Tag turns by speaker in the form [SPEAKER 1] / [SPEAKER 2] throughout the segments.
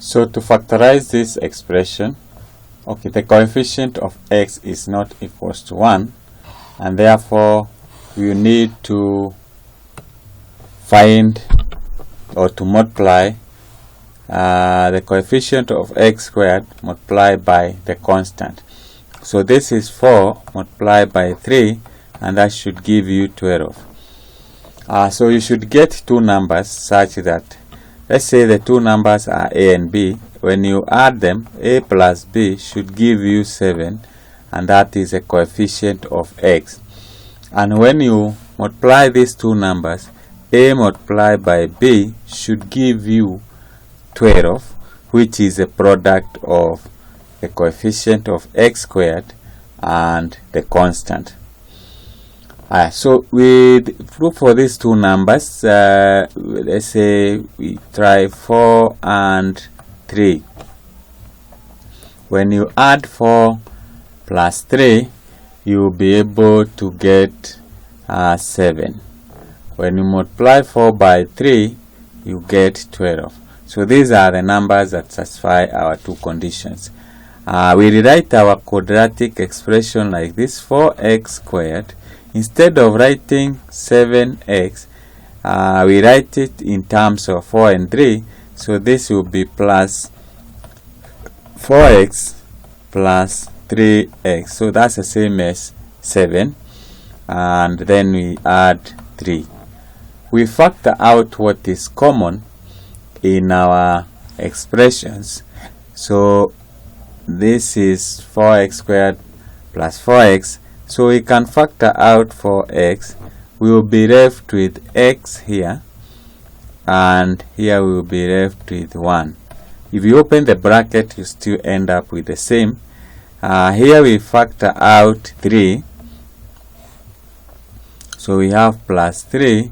[SPEAKER 1] So to factorize this expression, okay, the coefficient of x is not equals to 1, and therefore we need to find or to multiply the coefficient of x squared multiplied by the constant. So this is 4 multiplied by 3, and that should give you 12. So you should get two numbers such that, let's say the two numbers are a and b. When you add them, a plus b should give you 7, and that is a coefficient of x. And when you multiply these two numbers, a multiplied by b should give you 12, which is a product of the coefficient of x squared and the constant. So we look for these two numbers. Let's say we try 4 and 3. When you add 4 plus 3, you will be able to get 7. When you multiply 4 by 3, you get 12. So these are the numbers that satisfy our two conditions. We rewrite our quadratic expression like this: 4x squared. Instead of writing 7x, we write it in terms of 4 and 3. So this will be plus 4x plus 3x. So that's the same as 7. And then we add 3. We factor out what is common in our expressions. So this is 4x squared plus 4x. So we can factor out 4x. We will be left with x here, and here we will be left with 1. If you open the bracket, you still end up with the same. Here we factor out 3. So we have plus 3.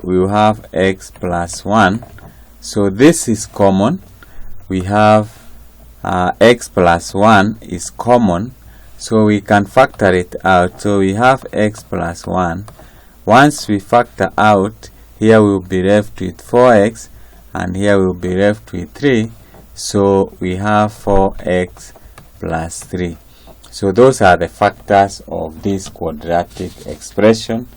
[SPEAKER 1] We will have x plus 1. So this is common. We have x plus 1 is common. So we can factor it out. So we have x plus 1. Once we factor out, here we will be left with 4x, and here we will be left with 3. So we have 4x plus 3. So those are the factors of this quadratic expression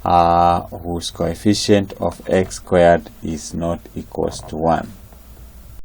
[SPEAKER 1] whose coefficient of x squared is not equals to 1.